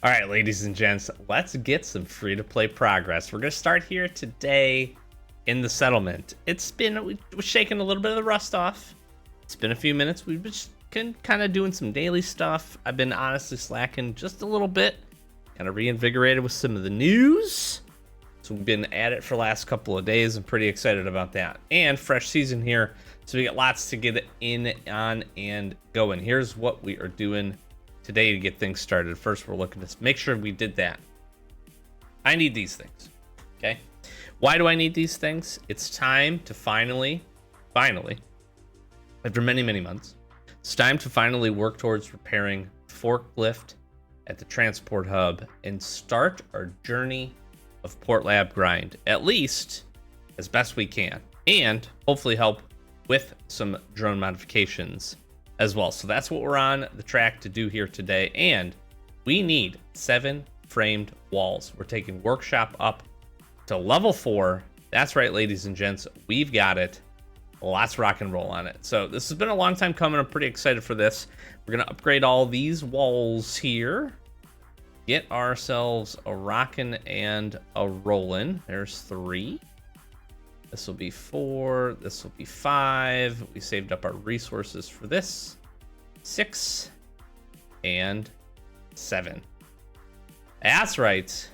All right, ladies and gents, let's get some free-to-play progress. We're going to start here today in the settlement. We're shaking a little bit of the rust off. It's been a few minutes. We've been kind of doing some daily stuff. I've been honestly slacking just a little bit, kind of reinvigorated with some of the news. So we've been at it for the last couple of days. I'm pretty excited about that. And fresh season here, so we got lots to get in on and going. Here's what we are doing today to get things started. First, we're looking to make sure we did that. I need these things, okay? Why do I need these things? It's time to finally, after many, many months, it's time to finally work towards repairing forklift at the transport hub and start our journey of Port Lab grind, at least as best we can, and hopefully help with some drone modifications as well. So that's what we're on the track to do here today. And we need 7 framed walls. We're taking workshop up to level 4. That's right, ladies and gents, we've got it. Let's rock and roll on it. So this has been a long time coming. I'm pretty excited for this. We're gonna upgrade all these walls here, get ourselves a rockin' and a rollin'. There's 3. This will be 4. This will be 5. We saved up our resources for this. 6 and 7. That's right.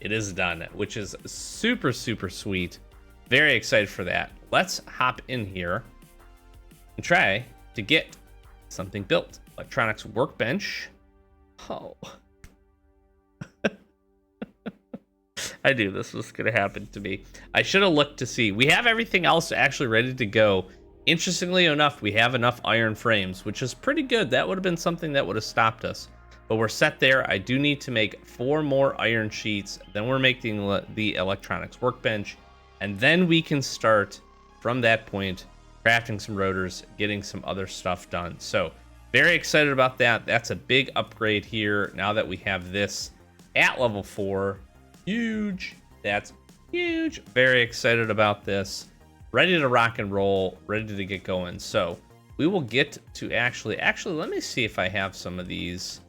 It is done, which is super, super sweet. Very excited for that. Let's hop in here and try to get something built. Electronics workbench. Oh. I knew this was going to happen to me. I should have looked to see. We have everything else actually ready to go. Interestingly enough, we have enough iron frames, which is pretty good. That would have been something that would have stopped us. But we're set there. I do need to make 4 more iron sheets. Then we're making the electronics workbench. And then we can start from that point, crafting some rotors, getting some other stuff done. So very excited about that. That's a big upgrade here now that we have this at level 4. Huge. That's huge. Very excited about this. Ready to rock and roll. Ready to get going. So we will get to actually, let me see if I have some of these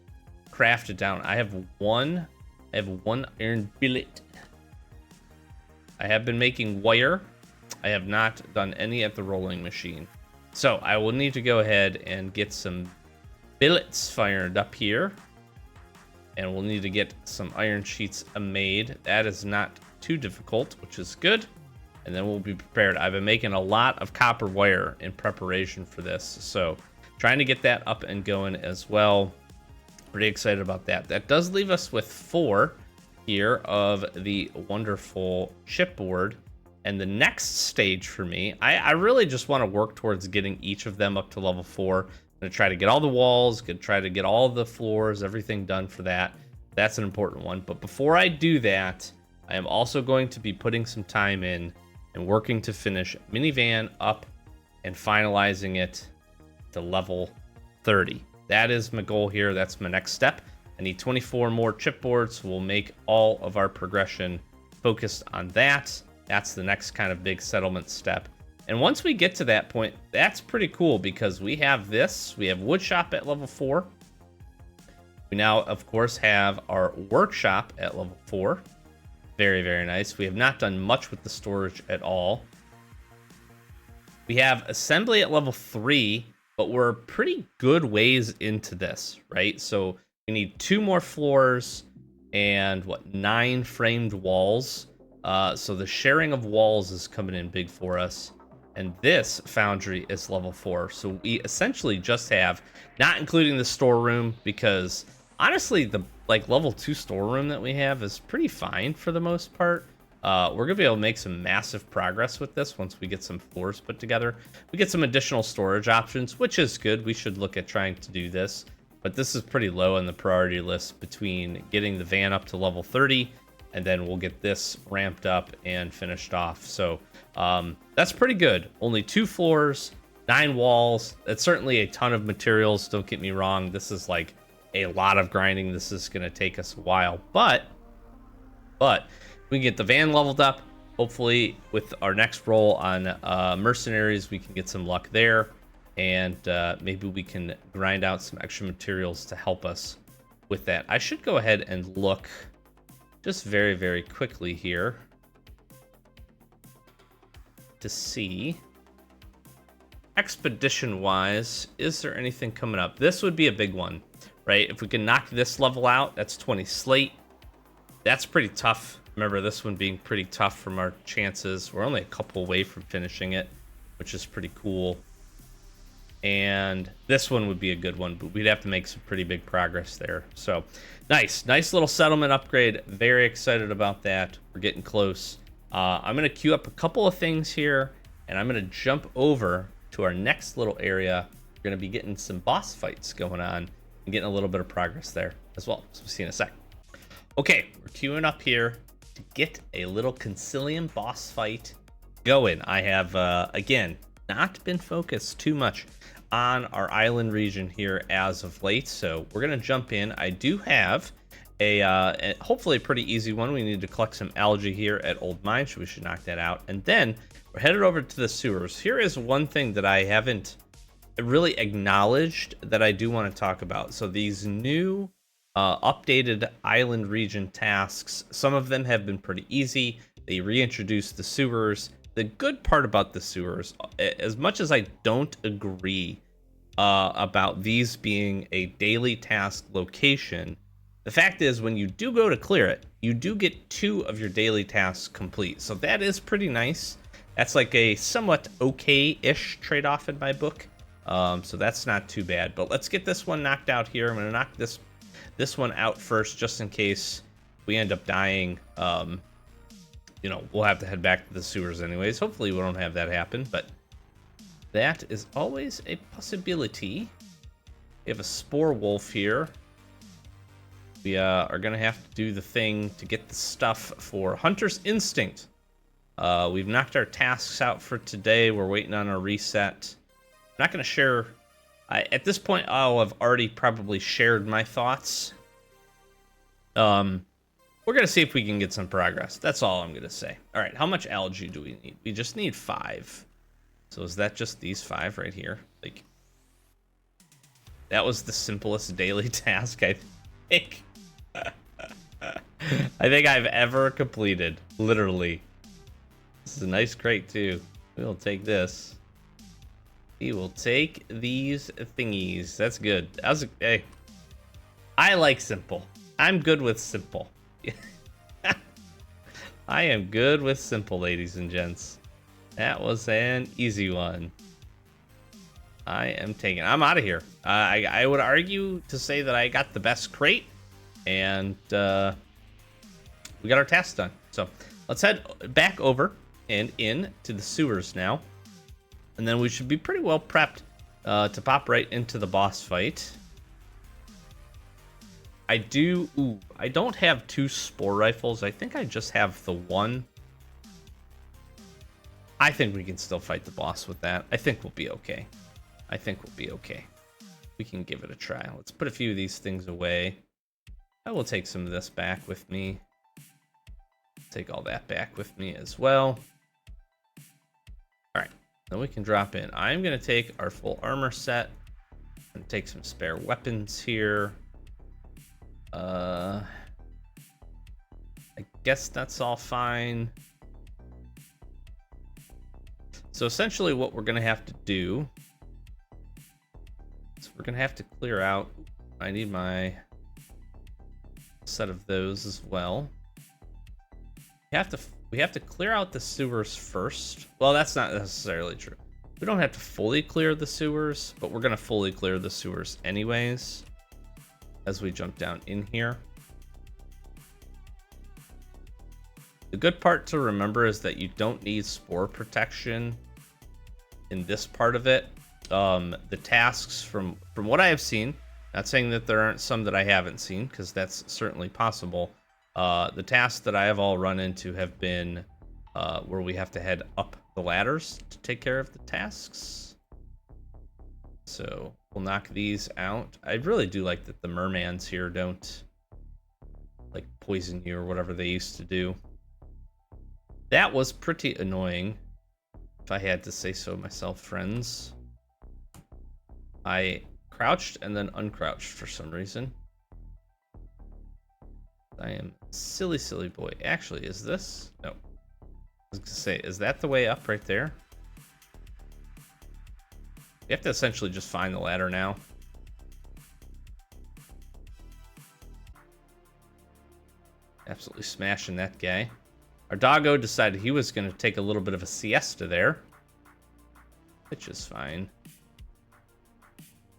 crafted down. I have one iron billet. I have been making wire. I have not done any at the rolling machine. So I will need to go ahead and get some billets fired up here. And we'll need to get some iron sheets made. That is not too difficult, which is good. And then we'll be prepared. I've been making a lot of copper wire in preparation for this. So trying to get that up and going as well. Pretty excited about that. That does leave us with 4 here of the wonderful chipboard. And the next stage for me, I really just want to work towards getting each of them up to level 4. I'm going to try to get all the walls, try to get all the floors, everything done for that. That's an important one. But before I do that, I am also going to be putting some time in and working to finish minivan up and finalizing it to level 30. That is my goal here. That's my next step. I need 24 more chipboards, so we'll make all of our progression focused on that. That's the next kind of big settlement step. And once we get to that point, that's pretty cool because we have this. We have woodshop at level 4. We now, of course, have our workshop at level 4. Very, very nice. We have not done much with the storage at all. We have assembly at level 3, but we're pretty good ways into this, right? So we need 2 more floors and 9 framed walls. So the sharing of walls is coming in big for us. And this foundry is level 4. So we essentially just have, not including the storeroom, because honestly, the level 2 storeroom that we have is pretty fine for the most part. We're gonna be able to make some massive progress with this once we get some floors put together. We get some additional storage options, which is good. We should look at trying to do this. But this is pretty low on the priority list between getting the van up to level 30, and then we'll get this ramped up and finished off. So that's pretty good. Only 2 floors, 9 walls. That's certainly a ton of materials. Don't get me wrong. This is like a lot of grinding. This is going to take us a while, but we can get the van leveled up. Hopefully with our next roll on mercenaries, we can get some luck there, and maybe we can grind out some extra materials to help us with that. I should go ahead and look just very, very quickly here to see, expedition-wise, is there anything coming up? This would be a big one, right? If we can knock this level out, that's 20 slate. That's pretty tough. Remember, this one being pretty tough from our chances. We're only a couple away from finishing it, which is pretty cool. And this one would be a good one, but we'd have to make some pretty big progress there. So nice little settlement upgrade. Very excited about that. We're getting close. I'm going to queue up a couple of things here, and I'm going to jump over to our next little area. We're going to be getting some boss fights going on and getting a little bit of progress there as well. So we'll see you in a sec. Okay, we're queuing up here to get a little Concilium boss fight going. I have, again, not been focused too much on our island region here as of late, so we're gonna jump in. I do have a hopefully a pretty easy one. We need to collect some algae here at Old Mine, so we should knock that out, and then we're headed over to the sewers. Here is one thing that I haven't really acknowledged that I do want to talk about. So these new updated island region tasks, some of them have been pretty easy. They reintroduced the sewers. The good part about the sewers, as much as I don't agree about these being a daily task location, the fact is when you do go to clear it, you do get 2 of your daily tasks complete. So that is pretty nice. That's like a somewhat okay-ish trade-off in my book. So that's not too bad. But let's get this one knocked out here. I'm going to knock this one out first, just in case we end up dying. You know, we'll have to head back to the sewers anyways. Hopefully we don't have that happen, but that is always a possibility. We have a spore wolf here. We are going to have to do the thing to get the stuff for Hunter's Instinct. We've knocked our tasks out for today. We're waiting on our reset. I'm not going to share... at this point, I'll have already probably shared my thoughts. We're going to see if we can get some progress. That's all I'm going to say. All right, how much algae do we need? We just need 5. So is that just these 5 right here? Like, that was the simplest daily task, I think. I think I've ever completed, literally. This is a nice crate, too. We'll take this. We will take these thingies. That's good. Hey, I like simple. I'm good with simple. I am good with simple, ladies and gents. That was an easy one. I'm out of here. I would argue to say that I got the best crate, and we got our tasks done. So let's head back over and in to the sewers now, and then we should be pretty well prepped to pop right into the boss fight. I don't have 2 spore rifles. I think I just have the one. I think we can still fight the boss with that. I think we'll be okay. We can give it a try. Let's put a few of these things away. I will take some of this back with me. Take all that back with me as well. All right, then we can drop in. I'm gonna take our full armor set and take some spare weapons here. I guess that's all fine. So essentially what we're gonna have to do is we're gonna have to clear out. I need my set of those as well. We have to clear out the sewers first. Well, that's not necessarily true. We don't have to fully clear the sewers, but we're gonna fully clear the sewers anyways as we jump down in here. The good part to remember is that you don't need spore protection in this part of it. The tasks from what I have seen, not saying that there aren't some that I haven't seen, because that's certainly possible. The tasks that I have all run into have been where we have to head up the ladders to take care of the tasks. So we'll knock these out. I really do like that the mermans here don't like poison you or whatever they used to do. That was pretty annoying, if I had to say so myself, friends. I crouched and then uncrouched for some reason. I am silly, silly boy. Actually, is this? No. I was gonna say, is that the way up right there? You have to essentially just find the ladder now. Absolutely smashing that guy. Our doggo decided he was going to take a little bit of a siesta there, which is fine.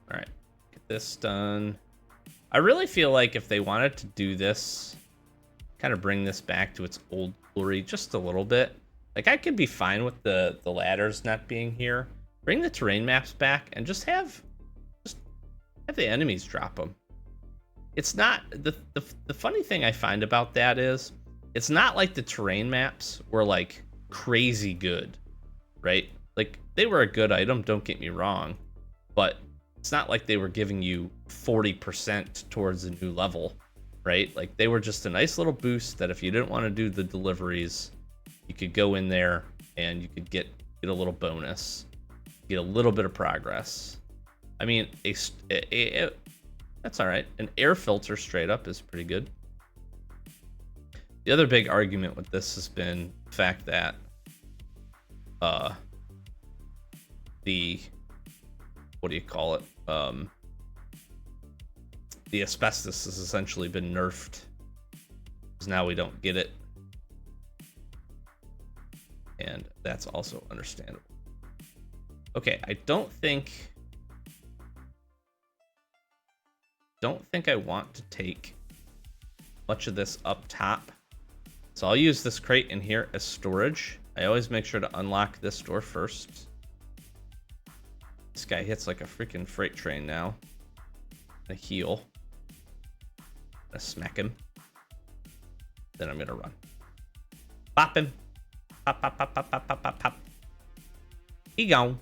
All right, get this done. I really feel like if they wanted to do this, kind of bring this back to its old glory just a little bit. Like, I could be fine with the ladders not being here. Bring the terrain maps back and just have the enemies drop them. It's not the funny thing I find about that is it's not like the terrain maps were like crazy good, right? Like, they were a good item, don't get me wrong, but it's not like they were giving you 40% towards a new level, right? Like, they were just a nice little boost that if you didn't want to do the deliveries, you could go in there and you could get a little bonus, get a little bit of progress. I mean, that's all right. An air filter straight up is pretty good. The other big argument with this has been the fact that the what do you call it? The asbestos has essentially been nerfed, because now we don't get it, and that's also understandable. Okay, I don't think I want to take much of this up top. So I'll use this crate in here as storage. I always make sure to unlock this door first. This guy hits like a freaking freight train now. A heal. I smack him. Then I'm gonna run. Pop him. Pop, pop, pop, pop, pop, pop, pop, pop. He gone.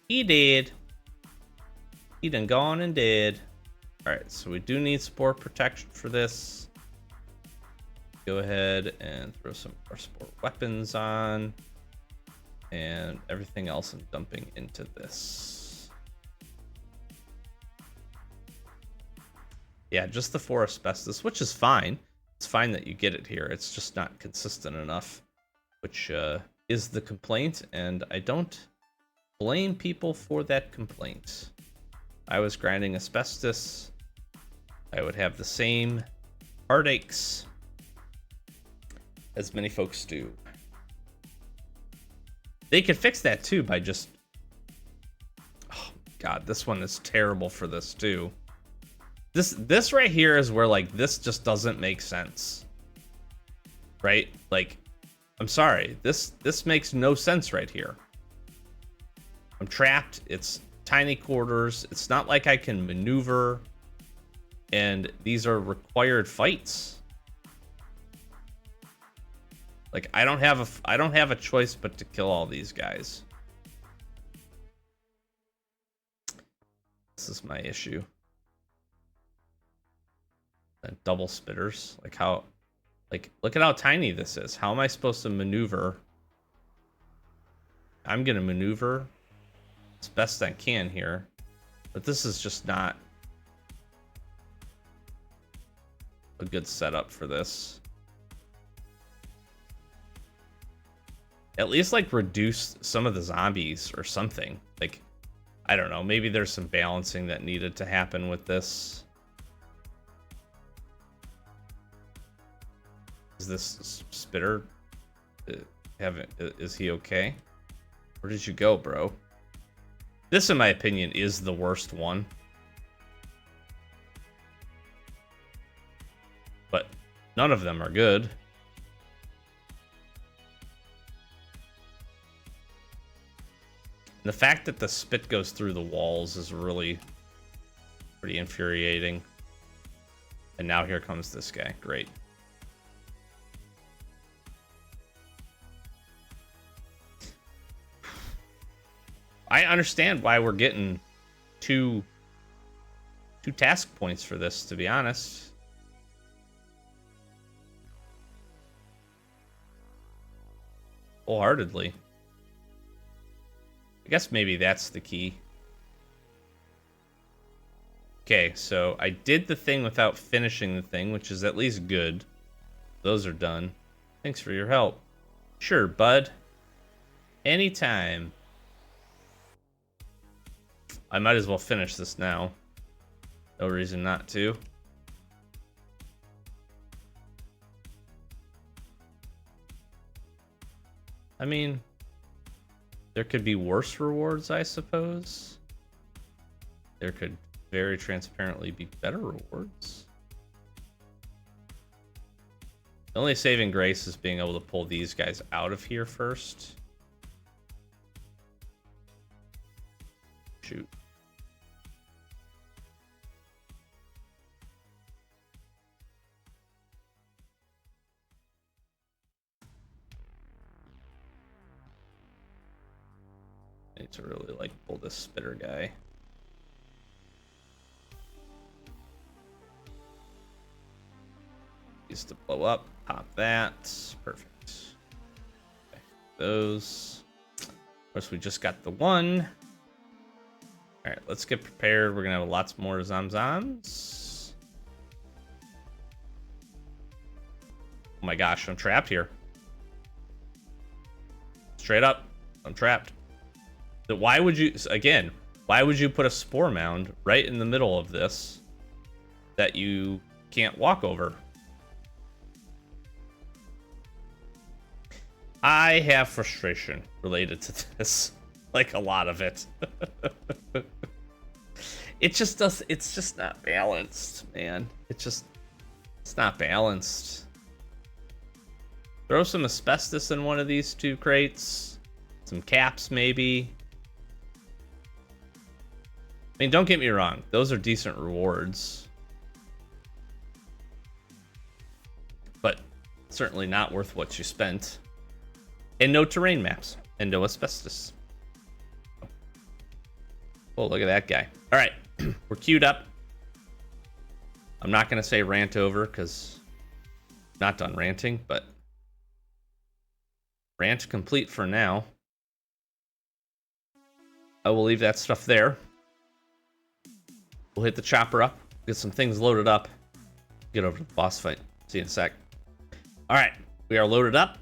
He dead. He done gone and dead. Alright, so we do need spore protection for this. Go ahead and throw some more spore weapons on. And everything else I'm dumping into this. Yeah, just the 4 asbestos, which is fine. It's fine that you get it here. It's just not consistent enough, which is the complaint, and I don't blame people for that complaint. I was grinding asbestos, I would have the same heartaches as many folks do. They could fix that too by just... Oh god, this one is terrible for this too. This right here is where, like, this just doesn't make sense. Right? Like, I'm sorry. This makes no sense right here. I'm trapped. It's tiny quarters. It's not like I can maneuver. And these are required fights. Like, I don't have a choice but to kill all these guys. This is my issue. And double spitters. Like, how... Like, look at how tiny this is. How am I supposed to maneuver? I'm gonna maneuver as best I can here. But this is just not a good setup for this. At least, like, reduce some of the zombies or something. Like, I don't know. Maybe there's some balancing that needed to happen with this. Is this spitter... Is he okay? Where did you go, bro? This, in my opinion, is the worst one. But none of them are good. The fact that the spit goes through the walls is really pretty infuriating. And now here comes this guy. Great. I understand why we're getting two task points for this, to be honest. Wholeheartedly. I guess maybe that's the key. Okay, so I did the thing without finishing the thing, which is at least good. Those are done. Thanks for your help. Sure, bud. Anytime. I might as well finish this now. No reason not to. I mean, there could be worse rewards, I suppose. There could very transparently be better rewards. The only saving grace is being able to pull these guys out of here first. Shoot. I need to really like pull this spitter guy. Needs to blow up. Pop that. Perfect. Okay. Those. Of course, we just got the one. All right, let's get prepared. We're gonna have lots more Zamzams. Oh my gosh, I'm trapped here. Straight up, I'm trapped. So why would you, again, why would you put a spore mound right in the middle of this that you can't walk over? I have frustration related to this. Like a lot of it. It just does, it's just not balanced, man. It's not balanced. Throw some asbestos in one of these two crates. Some caps, maybe. I mean, don't get me wrong. Those are decent rewards. But certainly not worth what you spent. And no terrain maps. And no asbestos. Oh, look at that guy. All right. We're queued up. I'm not going to say rant over because I'm not done ranting, but rant complete for now. I will leave that stuff there. We'll hit the chopper up, get some things loaded up, get over to the boss fight. See you in a sec. All right. We are loaded up.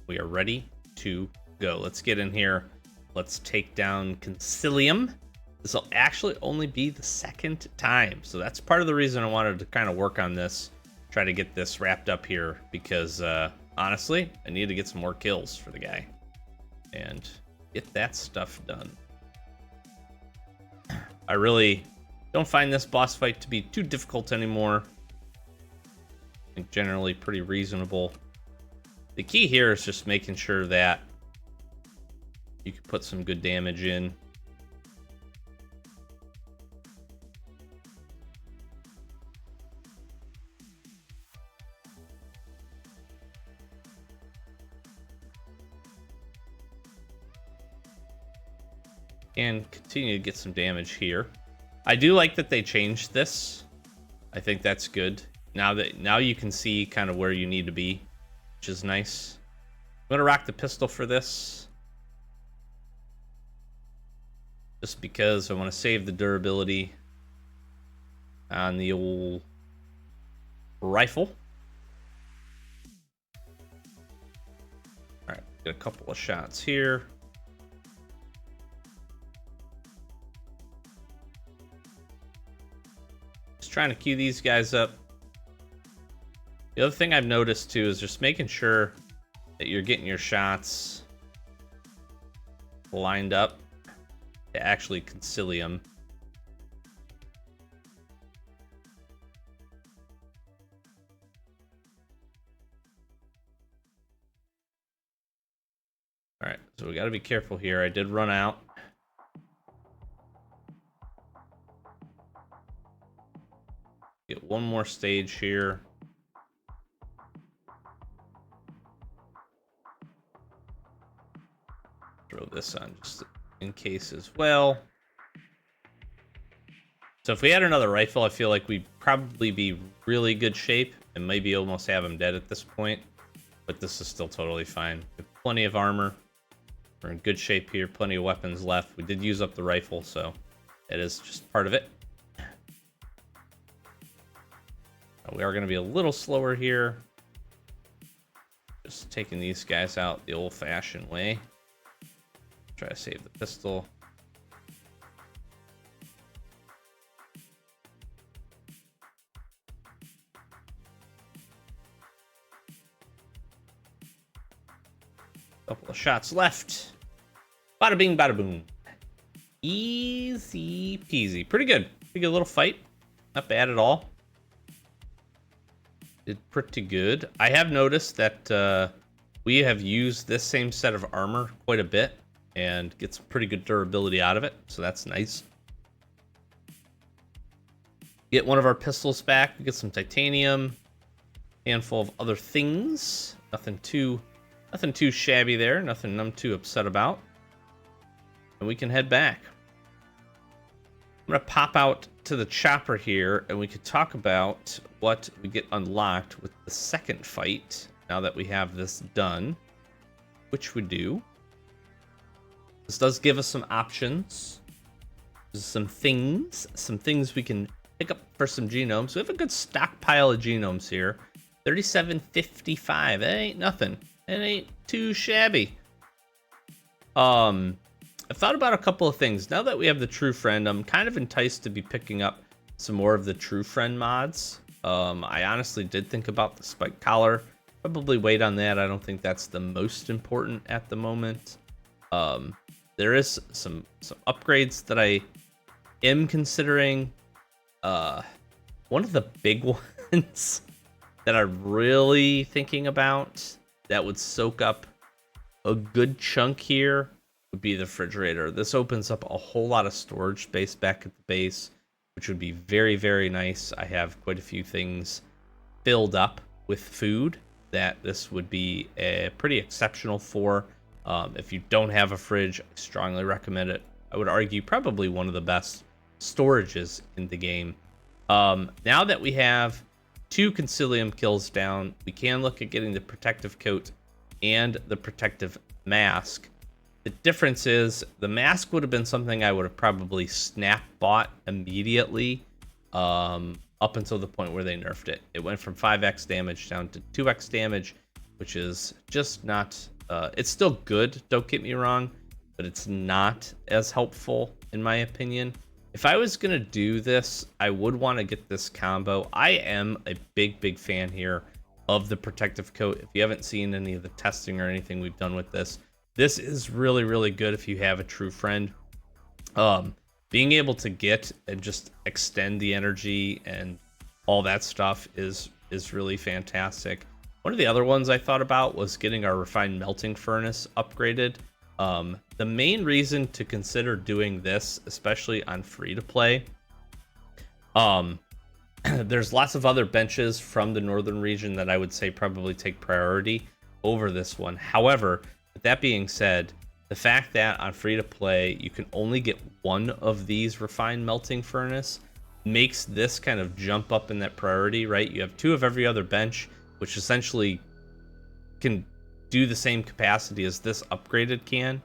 We are ready to go. Let's get in here. Let's take down Concilium. This will actually only be the second time. So that's part of the reason I wanted to kind of work on this. Try to get this wrapped up here. Because, honestly, I need to get some more kills for the guy. And get that stuff done. I really don't find this boss fight to be too difficult anymore. I think generally pretty reasonable. The key here is just making sure that you can put some good damage in. And continue to get some damage here. I do like that they changed this. I think that's good. Now you can see kind of where you need to be, which is nice. I'm gonna rock the pistol for this. Just because I want to save the durability on the old rifle. Alright, get a couple of shots here. Trying to queue these guys up. The other thing I've noticed too is just making sure that you're getting your shots lined up to actually Concilium. All right, so we got to be careful here. I did run out. Get one more stage here. Throw this on just in case as well. So if we had another rifle, I feel like we'd probably be really good shape and maybe almost have him dead at this point. But this is still totally fine. We have plenty of armor. We're in good shape here. Plenty of weapons left. We did use up the rifle, so it is just part of it. We are going to be a little slower here. Just taking these guys out the old-fashioned way. Try to save the pistol. Couple of shots left. Bada bing, bada boom. Easy peasy. Pretty good. Pretty good little fight. Not bad at all. Did pretty good. I have noticed that we have used this same set of armor quite a bit and get some pretty good durability out of it, so that's nice. Get one of our pistols back. We get some titanium, handful of other things. Nothing too shabby there. Nothing I'm too upset about. And we can head back. I'm gonna pop out to the chopper here, and we could talk about what we get unlocked with the second fight. Now that we have this done, which we do. This does give us some options. Some things we can pick up for some genomes. We have a good stockpile of genomes here. 3755. That ain't nothing. It ain't too shabby. I've thought about a couple of things. Now that we have the True Friend, I'm kind of enticed to be picking up some more of the True Friend mods. I honestly did think about the Spike Collar. Probably wait on that. I don't think that's the most important at the moment. There is some upgrades that I am considering. One of the big ones that I'm really thinking about that would soak up a good chunk here would be the refrigerator. This opens up a whole lot of storage space back at the base, which would be very, very nice. I have quite a few things filled up with food that this would be pretty exceptional for. If you don't have a fridge, I strongly recommend it. I would argue probably one of the best storages in the game. Now that we have 2 Concilium kills down, we can look at getting the protective coat and the protective mask. The difference is the mask would have been something I would have probably snap bought immediately, up until the point where they nerfed it. It went from 5x damage down to 2x damage, which is just not... it's still good, don't get me wrong, but it's not as helpful, in my opinion. If I was going to do this, I would want to get this combo. I am a big fan here of the protective coat. If you haven't seen any of the testing or anything we've done with this, this is really, really good if you have a True Friend. Being able to get and just extend the energy and all that stuff is really fantastic. One of the other ones I thought about was getting our refined melting furnace upgraded. The main reason to consider doing this, especially on free-to-play, there's lots of other benches from the northern region that I would say probably take priority over this one. However, with that being said, the fact that on free-to-play you can only get one of these refined melting furnace makes this kind of jump up in that priority, right? You have 2 of every other bench, which essentially can do the same capacity as this upgraded can.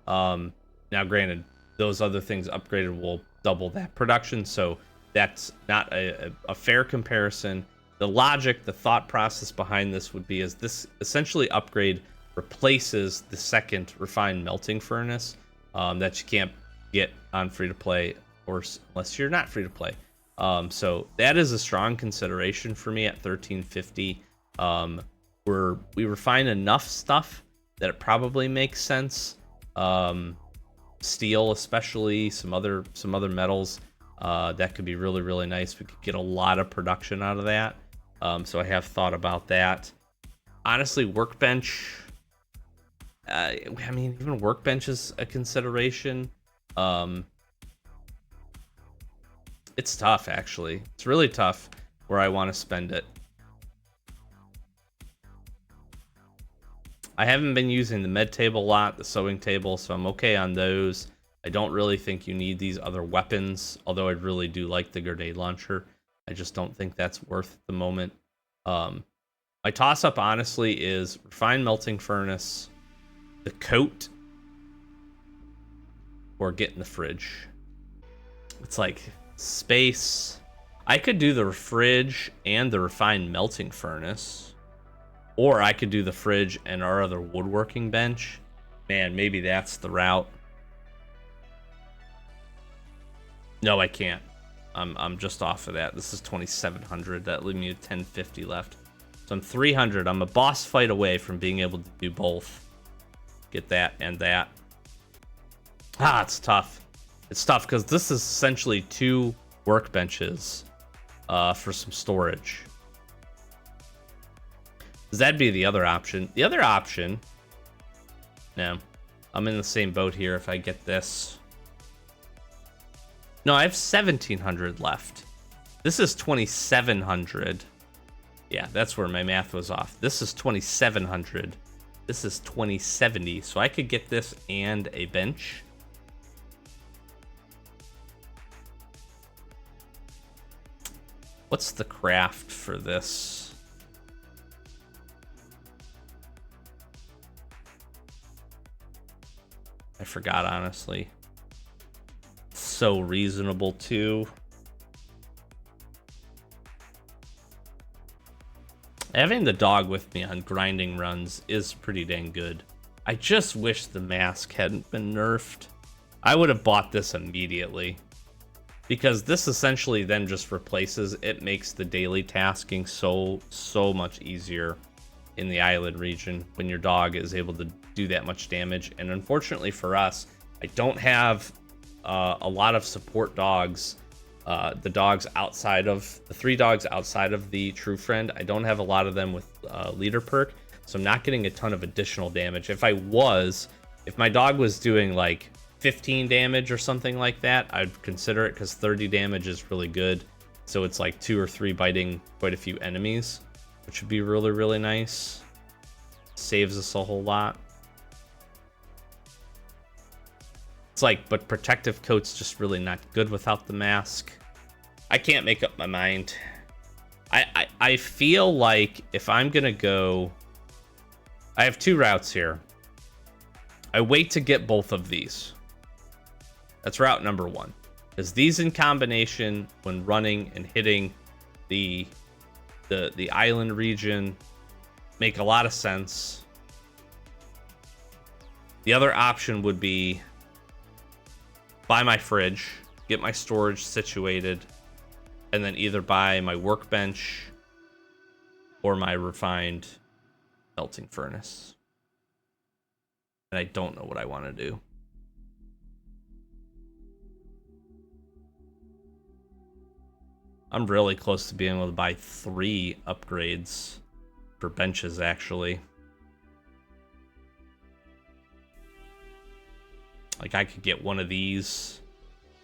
Now granted, those other things upgraded will double that production, so that's not a fair comparison. The logic, the thought process behind this would be is this essentially upgrade replaces the second refined melting furnace that you can't get on free-to-play, of course, unless you're not free-to-play. So that is a strong consideration for me at 1350. We refine enough stuff that it probably makes sense. Steel, especially some other metals, that could be really, really nice. We could get a lot of production out of that. So I have thought about that. Honestly, workbench. I mean, even workbench is a consideration. It's tough, actually. It's really tough where I want to spend it. I haven't been using the med table a lot, the sewing table, so I'm okay on those. I don't really think you need these other weapons, although I really do like the grenade launcher. I just don't think that's worth the moment. My toss-up, honestly, is refined melting furnace, the coat, or get in the fridge. It's like space, I could do the fridge and the refined melting furnace. Or I could do the fridge and our other woodworking bench. Man, maybe that's the route. No, I can't. I'm just off of that. This is 2,700. That leaves me with 1,050 left. So I'm 300. I'm a boss fight away from being able to do both. Get that and that. Ah, it's tough. It's tough because this is essentially 2 workbenches for some storage. That'd be the other option. The other option... No. I'm in the same boat here if I get this. No, I have 1,700 left. This is 2,700. Yeah, that's where my math was off. This is 2,700. This is 2,070. So I could get this and a bench. What's the craft for this? I forgot, honestly. So reasonable, too. Having the dog with me on grinding runs is pretty dang good. I just wish the mask hadn't been nerfed. I would have bought this immediately. Because this essentially then just replaces, it makes the daily tasking so much easier in the island region when your dog is able to do that much damage. And unfortunately for us, I don't have a lot of support dogs. The dogs outside of, the 3 dogs outside of the True Friend, I don't have a lot of them with leader perk. So I'm not getting a ton of additional damage. If my dog was doing like 15 damage or something like that, I'd consider it, because 30 damage is really good. So it's like 2 or 3 biting quite a few enemies, which would be really, really nice. Saves us a whole lot. It's like, but protective coat's just really not good without the mask. I can't make up my mind. I feel like if I'm gonna go, I have 2 routes here. I wait to get both of these. That's route number 1. Because these in combination, when running and hitting the island region, make a lot of sense. The other option would be buy my fridge, get my storage situated, and then either buy my workbench or my refined melting furnace. And I don't know what I want to do. I'm really close to being able to buy 3 upgrades for benches, actually. Like, I could get one of these.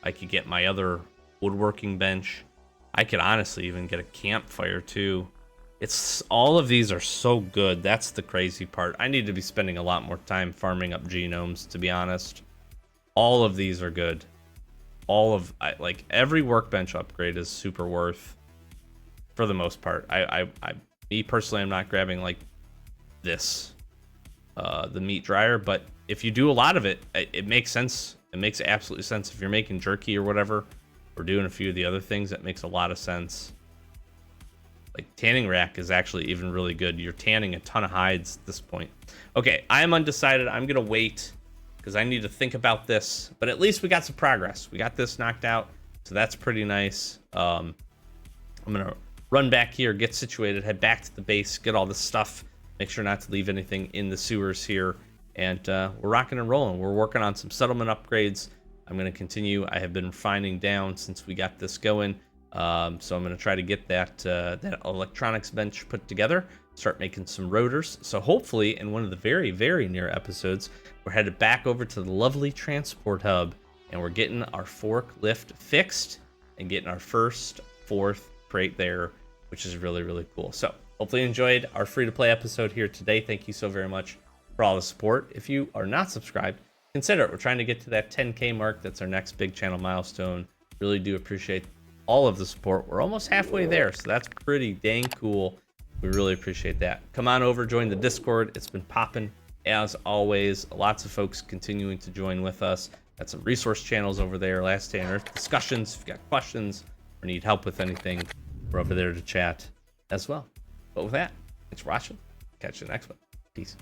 I could get my other woodworking bench. I could honestly even get a campfire, too. It's all of these are so good. That's the crazy part. I need to be spending a lot more time farming up genomes, to be honest. All of these are good. Like every workbench upgrade is super worth for the most part. Me personally, I'm not grabbing like this, the meat dryer, but if you do a lot of it, it makes sense. It makes absolutely sense. If you're making jerky or whatever, or doing a few of the other things, that makes a lot of sense. Like tanning rack is actually even really good. You're tanning a ton of hides at this point. Okay, I'm undecided. I'm gonna wait, because I need to think about this, but at least we got some progress. We got this knocked out, so that's pretty nice. I'm gonna run back here, get situated, head back to the base, get all this stuff, make sure not to leave anything in the sewers here, and we're rocking and rolling. We're working on some settlement upgrades. I'm gonna continue. I have been refining down since we got this going, so I'm gonna try to get that electronics bench put together, start making some rotors. So hopefully in one of the very, very near episodes, we're headed back over to the lovely transport hub, and we're getting our forklift fixed and getting our first 4th crate there, which is really, really cool. So hopefully you enjoyed our free-to-play episode here today. Thank you so very much for all the support. If you are not subscribed, consider it. We're trying to get to that 10K mark. That's our next big channel milestone. Really do appreciate all of the support. We're almost halfway there, so that's pretty dang cool. We really appreciate that. Come on over, join the Discord. It's been popping as always. Lots of folks continuing to join with us. Got some resource channels over there. Last Day on Earth discussions. If you got questions or need help with anything, we're over there to chat as well. But with that, thanks for watching. Catch you in the next one. Peace.